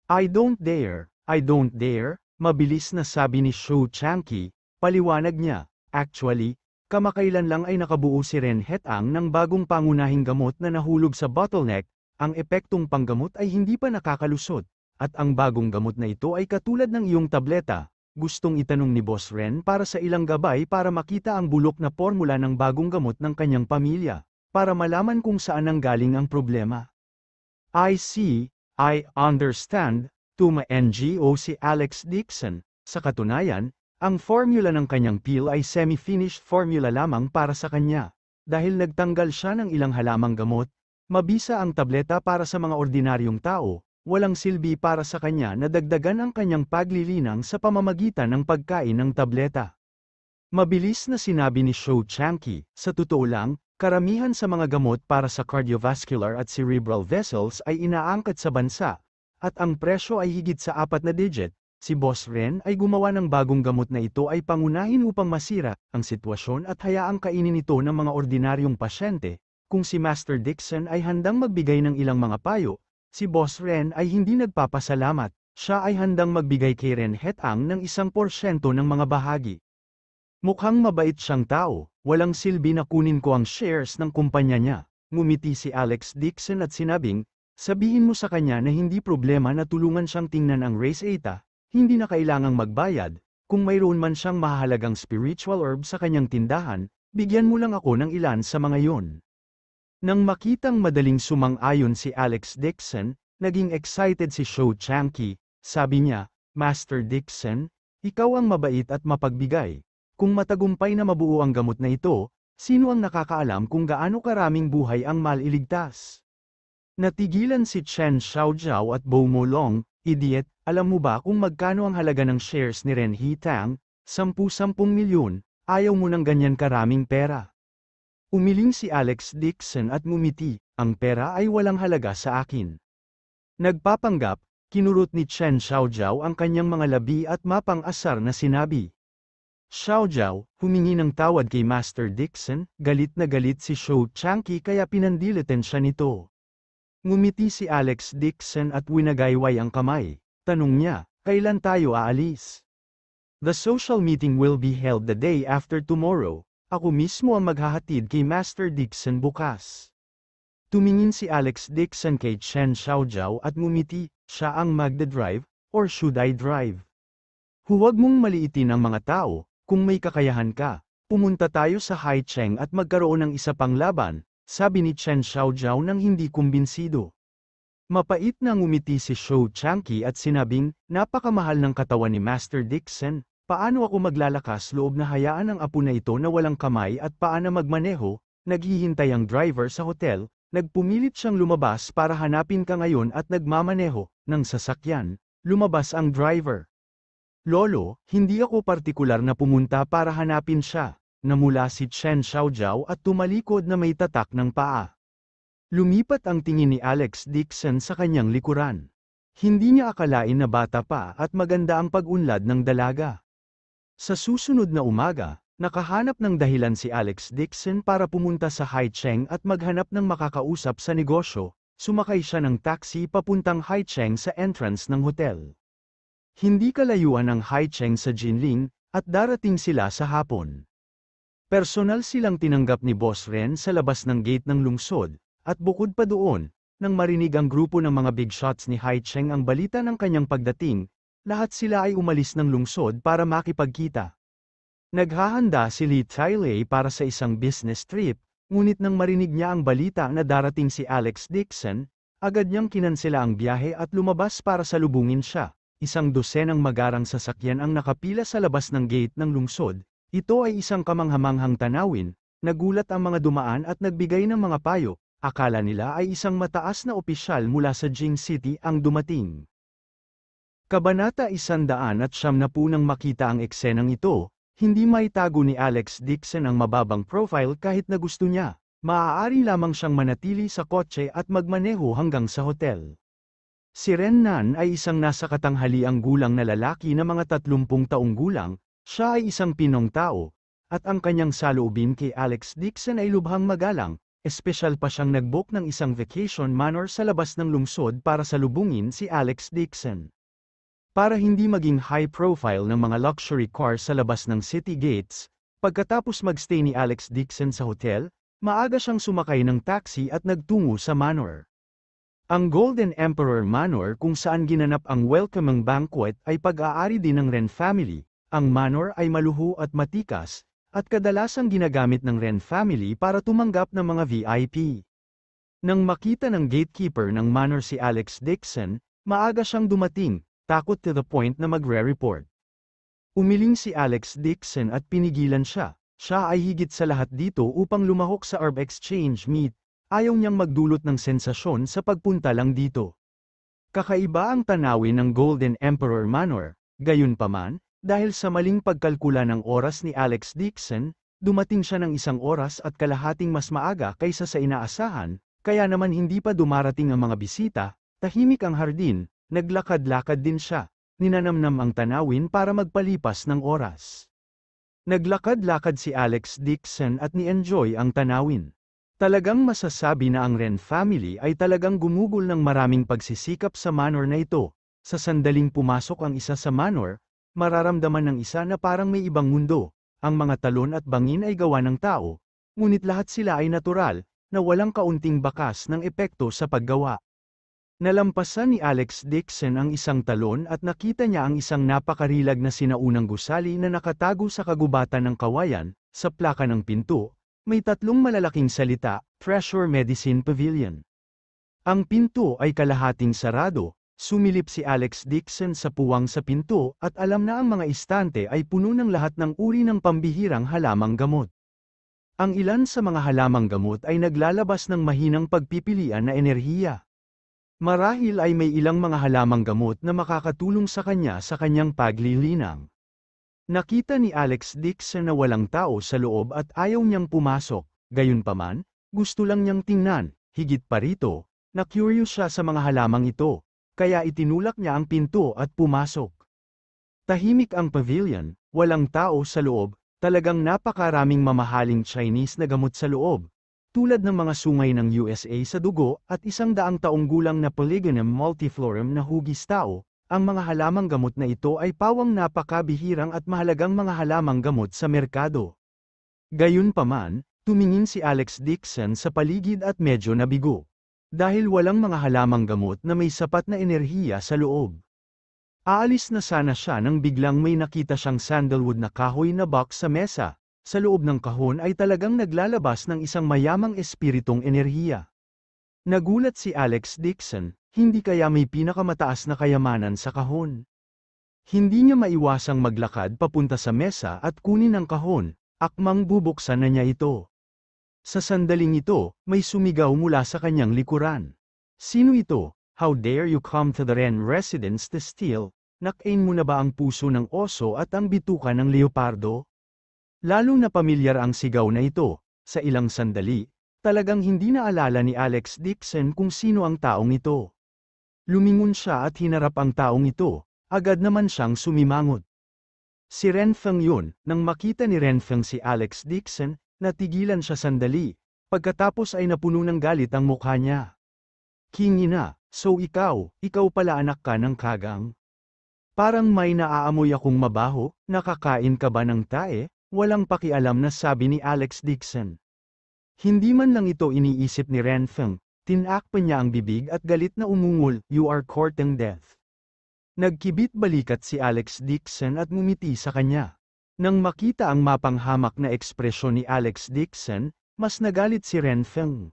I don't dare, mabilis na sabi ni Shou Changqi, paliwanag niya, actually, Kamakailan lang ay nakabuo si Ren Het-ang ng bagong pangunahing gamot na nahulog sa bottleneck, ang epektong panggamot ay hindi pa nakakalusot, at ang bagong gamot na ito ay katulad ng iyong tableta. Gustong itanong ni Boss Ren para sa ilang gabay para makita ang bulok na formula ng bagong gamot ng kanyang pamilya, para malaman kung saan nanggaling ang problema. I see, I understand, tuma-NGO si Alex Dixon. Sa katunayan, ang formula ng kanyang pill ay semi-finished formula lamang para sa kanya. Dahil nagtanggal siya ng ilang halamang gamot, mabisa ang tableta para sa mga ordinaryong tao, walang silbi para sa kanya na dagdagan ang kanyang paglilinang sa pamamagitan ng pagkain ng tableta. Mabilis na sinabi ni Shou Changqi, sa totoo lang, karamihan sa mga gamot para sa cardiovascular at cerebral vessels ay inaangkat sa bansa, at ang presyo ay higit sa 4 na digit. Si Boss Ren ay gumawa ng bagong gamot na ito ay pangunahin upang masira ang sitwasyon at hayaang kainin ito ng mga ordinaryong pasyente. Kung si Master Dixon ay handang magbigay ng ilang mga payo, si Boss Ren ay hindi nagpapasalamat, siya ay handang magbigay kay Ren Het-ang ng 1% ng mga bahagi. Mukhang mabait siyang tao, walang silbi na kunin ko ang shares ng kumpanya niya. Ngumiti si Alex Dixon at sinabing, sabihin mo sa kanya na hindi problema na tulungan siyang tingnan ang Race Eta. Hindi na kailangang magbayad, kung mayroon man siyang mahalagang spiritual herb sa kanyang tindahan, bigyan mo lang ako ng ilan sa mga yon. Nang makitang madaling sumang-ayon si Alex Dixon, naging excited si Shou Changqi. Sabi niya, Master Dixon, ikaw ang mabait at mapagbigay. Kung matagumpay na mabuo ang gamot na ito, sino ang nakakaalam kung gaano karaming buhay ang maliligtas? Natigilan si Chen Xiaojiao at Bo Molong. Idiot, alam mo ba kung magkano ang halaga ng shares ni Ren Het-ang? 10 milyon, ayaw mo ng ganyan karaming pera. Umiling si Alex Dixon at ngumiti, ang pera ay walang halaga sa akin. Nagpapanggap, kinurot ni Chen Xiaojiao ang kanyang mga labi at mapang-asar na sinabi. Xiaojiao, humingi ng tawad kay Master Dixon, galit na galit si Shou Changqi kaya pinandilitan siya nito. Ngumiti si Alex Dixon at winagayway ang kamay. Tanong niya, kailan tayo aalis? The social meeting will be held the day after tomorrow. Ako mismo ang maghahatid kay Master Dixon bukas. Tumingin si Alex Dixon kay Chen Xiaojiao at ngumiti, siya ang magdadrive, or should I drive? Huwag mong maliitin ang mga tao, kung may kakayahan ka. Pumunta tayo sa Haicheng at magkaroon ng isa pang laban. Sabi ni Chen Xiaojiao nang hindi kumbinsido. Mapait na ngumiti si Shou Changqi at sinabing, napakamahal ng katawan ni Master Dixon, paano ako maglalakas loob na hayaan ang apo na ito na walang kamay at paano magmaneho, naghihintay ang driver sa hotel, nagpumilit siyang lumabas para hanapin ka ngayon at nagmamaneho, ng sasakyan, lumabas ang driver. Lolo, hindi ako partikular na pumunta para hanapin siya. Namula si Chen Xiaojiao at tumalikod na may tatak ng paa. Lumipat ang tingin ni Alex Dixon sa kanyang likuran. Hindi niya akalain na bata pa at maganda ang pag-unlad ng dalaga. Sa susunod na umaga, nakahanap ng dahilan si Alex Dixon para pumunta sa Haicheng at maghanap ng makakausap sa negosyo. Sumakay siya ng taxi papuntang Haicheng sa entrance ng hotel. Hindi kalayuan ang Haicheng sa Jinling, at darating sila sa hapon. Personal silang tinanggap ni Boss Ren sa labas ng gate ng lungsod, at bukod pa doon, nang marinig ang grupo ng mga big shots ni Haicheng ang balita ng kanyang pagdating, lahat sila ay umalis ng lungsod para makipagkita. Naghahanda si Li Tailei para sa isang business trip, ngunit nang marinig niya ang balita na darating si Alex Dixon, agad niyang kinansela ang biyahe at lumabas para salubungin siya. 100 magarang sasakyan ang nakapila sa labas ng gate ng lungsod. Ito ay isang kamanghamanghang tanawin, nagulat ang mga dumaan at nagbigay ng mga payo, akala nila ay isang mataas na opisyal mula sa Jing City ang dumating. Kabanata 170 nang makita ang eksenang ito, hindi maitago ni Alex Dixon ang mababang profile kahit na gusto niya, maaari lamang siyang manatili sa kotse at magmaneho hanggang sa hotel. Si Ren Nan ay isang nasa katanghaliang gulang na lalaki na mga 30 taong gulang. Siya ay isang Pinong tao, at ang kanyang saloobin kay Alex Dixon ay lubhang magalang, espesyal pa siyang nag-book ng isang vacation manor sa labas ng lungsod para salubungin si Alex Dixon. Para hindi maging high profile ng mga luxury car sa labas ng city gates, Pagkatapos magstay ni Alex Dixon sa hotel, maaga siyang sumakay ng taxi at nagtungo sa manor. Ang Golden Emperor Manor kung saan ginanap ang welcoming banquet ay pag-aari din ng Wren family. Ang manor ay maluho at matikas, at kadalasang ginagamit ng Wren family para tumanggap ng mga VIP. Nang makita ng gatekeeper ng manor si Alex Dixon, maaga siyang dumating, takot to the point na magre-report. Umiling si Alex Dixon at pinigilan siya. Siya ay higit sa lahat dito upang lumahok sa Herb Exchange meet. Ayaw niyang magdulot ng sensasyon sa pagpunta lang dito. Kakaiba ang tanawin ng Golden Emperor Manor, gayunpaman, dahil sa maling pagkalkula ng oras ni Alex Dixon, dumating siya ng 1 oras at kalahating mas maaga kaysa sa inaasahan, kaya naman hindi pa dumarating ang mga bisita, tahimik ang hardin, naglakad-lakad din siya, ninanamnam ang tanawin para magpalipas ng oras. Naglakad-lakad si Alex Dixon at ni-enjoy ang tanawin. Talagang masasabi na ang Wren family ay talagang gumugol ng maraming pagsisikap sa manor na ito. Sa sandaling pumasok ang isa sa manor, mararamdaman ng isa na parang may ibang mundo. Ang mga talon at bangin ay gawa ng tao, ngunit lahat sila ay natural, na walang kaunting bakas ng epekto sa paggawa. Nalampasan ni Alex Dixon ang isang talon at nakita niya ang isang napakarilag na sinaunang gusali na nakatago sa kagubatan ng kawayan. Sa plaka ng pinto, may 3 malalaking salita, Treasure Medicine Pavilion. Ang pinto ay kalahating sarado, sumilip si Alex Dixon sa puwang sa pinto at alam na ang mga istante ay puno ng lahat ng uri ng pambihirang halamang gamot. Ang ilan sa mga halamang gamot ay naglalabas ng mahinang pagpipilian na enerhiya. Marahil ay may ilang mga halamang gamot na makakatulong sa kanyang paglilinang. Nakita ni Alex Dixon na walang tao sa loob at ayaw niyang pumasok, gayunpaman, gusto lang niyang tingnan, higit pa rito, na curious siya sa mga halamang ito, kaya itinulak niya ang pinto at pumasok. Tahimik ang pavilion, walang tao sa loob, talagang napakaraming mamahaling Chinese na gamot sa loob, tulad ng mga sungay ng USA sa dugo at 100 taong gulang na Polygonum multiflorum na hugis tao. Ang mga halamang gamot na ito ay pawang napakabihirang at mahalagang mga halamang gamot sa merkado. Gayunpaman, tumingin si Alex Dixon sa paligid at medyo nabigo. Dahil walang mga halamang gamot na may sapat na enerhiya sa loob. Aalis na sana siya nang biglang may nakita siyang sandalwood na kahoy na box sa mesa. Sa loob ng kahon ay talagang naglalabas ng isang mayamang espiritong enerhiya. Nagulat si Alex Dixon, hindi kaya may pinakamataas na kayamanan sa kahon. Hindi niya maiwasang maglakad papunta sa mesa at kunin ang kahon, akmang bubuksan na niya ito. Sa sandaling ito, may sumigaw mula sa kanyang likuran. Sino ito? How dare you come to the Wren residence to steal? Nakain mo na ba ang puso ng oso at ang bituka ng leopardo? Lalo na pamilyar ang sigaw na ito. Sa ilang sandali, talagang hindi naalala ni Alex Dixon kung sino ang taong ito. Lumingon siya at hinarap ang taong ito, agad naman siyang sumimangot. Si Renfeng yun. Nang makita ni Renfeng si Alex Dixon, natigilan siya sandali, pagkatapos ay napuno ng galit ang mukha niya. King ina, so ikaw pala anak ka ng kagang. Parang may naaamoy akong mabaho, nakakain ka ba ng tae? Walang pakialam na sabi ni Alex Dixon. Hindi man lang ito iniisip ni Renfeng, tinakpan niya ang bibig at galit na umungol, you are courting death. Nagkibit balikat si Alex Dixon at ngumiti sa kanya. Nang makita ang mapanghamak na ekspresyon ni Alex Dixon, mas nagalit si Renfeng.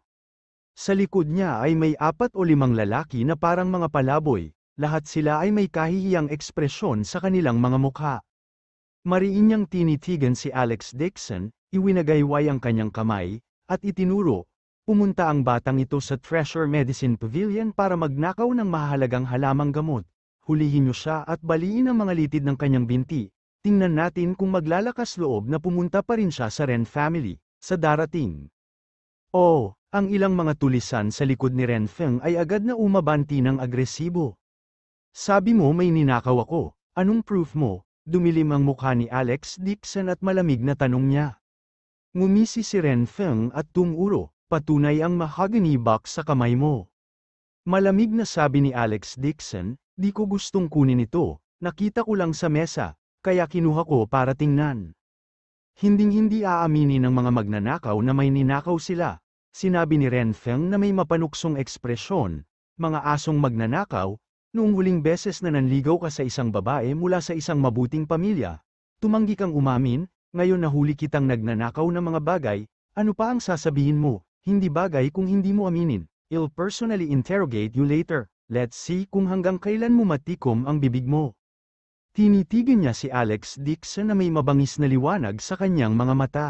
Sa likod niya ay may 4 o 5 lalaki na parang mga palaboy, lahat sila ay may kahihiyang ekspresyon sa kanilang mga mukha. Mariin niyang tinitigan si Alex Dixon, iwinagayway ang kanyang kamay, at itinuro, pumunta ang batang ito sa Treasure Medicine Pavilion para magnakaw ng mahalagang halamang gamot. Hulihin niyo siya at baliin ang mga litid ng kanyang binti. Tingnan natin kung maglalakas loob na pumunta pa rin siya sa Wren family, sa darating. Oh, ang ilang mga tulisan sa likod ni Renfeng ay agad na umabanti ng agresibo. Sabi mo may ninakaw ako, anong proof mo? Dumilim ang mukha ni Alex Dixon at malamig na tanong niya. Ngumisi si Renfeng at tumuro, patunay ang mahogany box sa kamay mo. Malamig na sabi ni Alex Dixon, di ko gustong kunin ito, nakita ko lang sa mesa, kaya kinuha ko para tingnan. Hinding-hindi aaminin ng mga magnanakaw na may ninakaw sila. Sinabi ni Renfeng na may mapanuksong ekspresyon, mga asong magnanakaw, noong huling beses na nanligaw ka sa isang babae mula sa isang mabuting pamilya. Tumanggi kang umamin, ngayon nahuli kitang nagnanakaw ng mga bagay, ano pa ang sasabihin mo? Hindi bagay kung hindi mo aminin. I'll personally interrogate you later. Let's see kung hanggang kailan mo matikom ang bibig mo. Tinitigan niya si Alex Dixon na may mabangis na liwanag sa kanyang mga mata.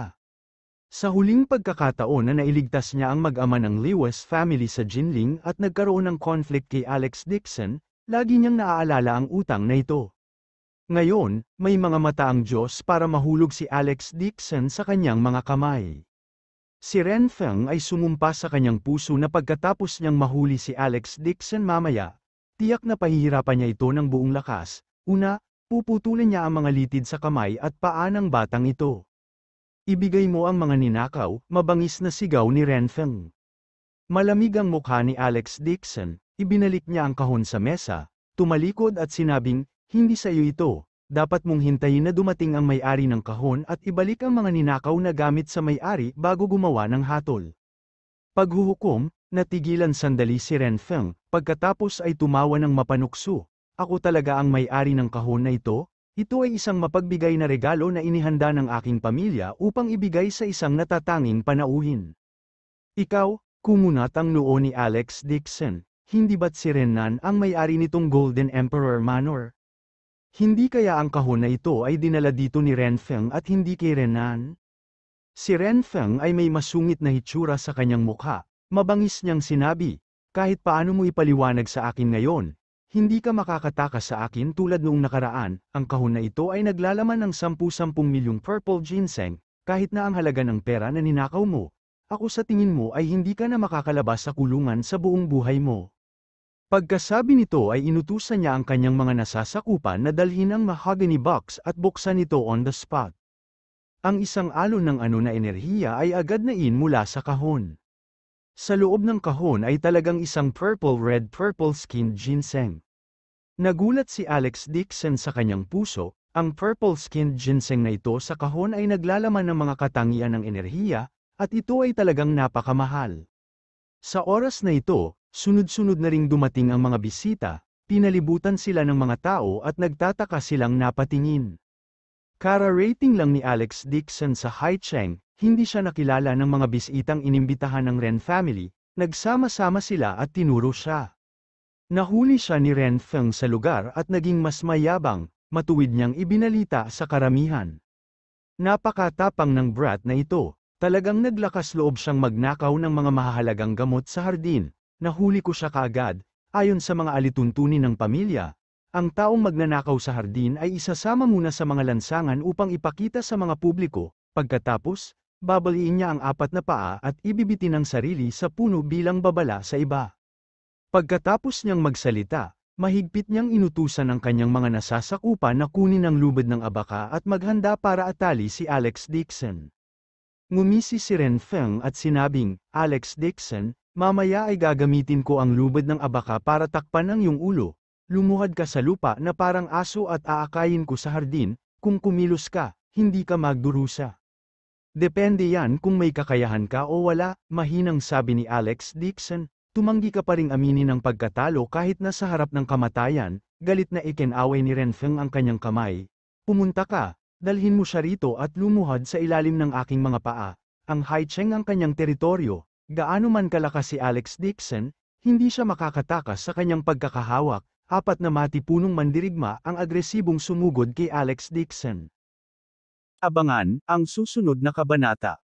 Sa huling pagkakataon na nailigtas niya ang mag-ama ng Lewis family sa Jinling at nagkaroon ng conflict kay Alex Dixon, lagi niyang naaalala ang utang na ito. Ngayon, may mga mata ang Diyos para mahulog si Alex Dixon sa kanyang mga kamay. Si Renfeng ay sumumpa sa kanyang puso na pagkatapos niyang mahuli si Alex Dixon mamaya, tiyak na pahihirapan niya ito ng buong lakas. Una, puputulin niya ang mga litid sa kamay at paa ng batang ito. Ibigay mo ang mga ninakaw, mabangis na sigaw ni Renfeng. Malamig ang mukha ni Alex Dixon, ibinalik niya ang kahon sa mesa, tumalikod at sinabing, hindi sa iyo ito, dapat mong hintayin na dumating ang may-ari ng kahon at ibalik ang mga ninakaw na gamit sa may-ari bago gumawa ng hatol. Paghuhukom, natigilan sandali si Renfeng, pagkatapos ay tumawa ng mapanukso. Ako talaga ang may-ari ng kahon na ito? Ito ay isang mapagbigay na regalo na inihanda ng aking pamilya upang ibigay sa isang natatanging panauhin. Ikaw, kumunat ang noo ni Alex Dixon, hindi ba't si Renan ang may-ari nitong Golden Emperor Manor? Hindi kaya ang kahon na ito ay dinala dito ni Renfeng at hindi kay Renan? Si Renfeng ay may masungit na hitsura sa kanyang mukha, mabangis niyang sinabi, kahit paano mo ipaliwanag sa akin ngayon, hindi ka makakatakas sa akin tulad noong nakaraan, ang kahon na ito ay naglalaman ng 10-10 milyong purple ginseng, kahit na ang halaga ng pera na ninakaw mo. Ako sa tingin mo ay hindi ka na makakalabas sa kulungan sa buong buhay mo. Pagkasabi nito ay inutusan niya ang kanyang mga nasasakupan na dalhin ang mahogany box at buksan ito on the spot. Ang isang alon ng na enerhiya ay agad na mula sa kahon. Sa loob ng kahon ay talagang isang purple skinned ginseng. Nagulat si Alex Dixon sa kanyang puso, ang purple skinned ginseng na ito sa kahon ay naglalaman ng mga katangian ng enerhiya, at ito ay talagang napakamahal. Sa oras na ito, sunod-sunod na ring dumating ang mga bisita, pinalibutan sila ng mga tao at nagtataka silang napatingin. Kara-rating lang ni Alex Dixon sa Haicheng, hindi siya nakilala ng mga bisitang inimbitahan ng Ren family, nagsama-sama sila at tinuro siya. Nahuli siya ni Renfeng sa lugar at naging mas mayabang, matuwid niyang ibinalita sa karamihan. Napakatapang ng brat na ito, talagang naglakas loob siyang magnakaw ng mga mahahalagang gamot sa hardin. Nahuli ko siya kaagad, ayon sa mga alituntunin ng pamilya. Ang taong magnanakaw sa hardin ay isasama muna sa mga lansangan upang ipakita sa mga publiko, pagkatapos, babaliin niya ang 4 na paa at ibibitin ang sarili sa puno bilang babala sa iba. Pagkatapos niyang magsalita, mahigpit niyang inutusan ang kanyang mga nasasakupan na kunin ang lubid ng abaka at maghanda para atali si Alex Dixon. Ngumisi si Renfeng at sinabing, Alex Dixon, mamaya ay gagamitin ko ang lubid ng abaka para takpan ang iyong ulo. Lumuhad ka sa lupa na parang aso at aakayin ko sa hardin, kung kumilos ka, hindi ka magdurusa. Depende yan kung may kakayahan ka o wala, mahinang sabi ni Alex Dixon, tumanggi ka pa ring aminin ang pagkatalo kahit nasa harap ng kamatayan, galit na ikinaway ni Renfeng ang kanyang kamay. Pumunta ka, dalhin mo siya rito at lumuhad sa ilalim ng aking mga paa. Ang Haicheng ang kanyang teritoryo. Gaano man kalakas si Alex Dixon, hindi siya makakatakas sa kanyang pagkakahawak, 4 na matipunong mandirigma ang agresibong sumugod kay Alex Dixon. Abangan ang susunod na kabanata.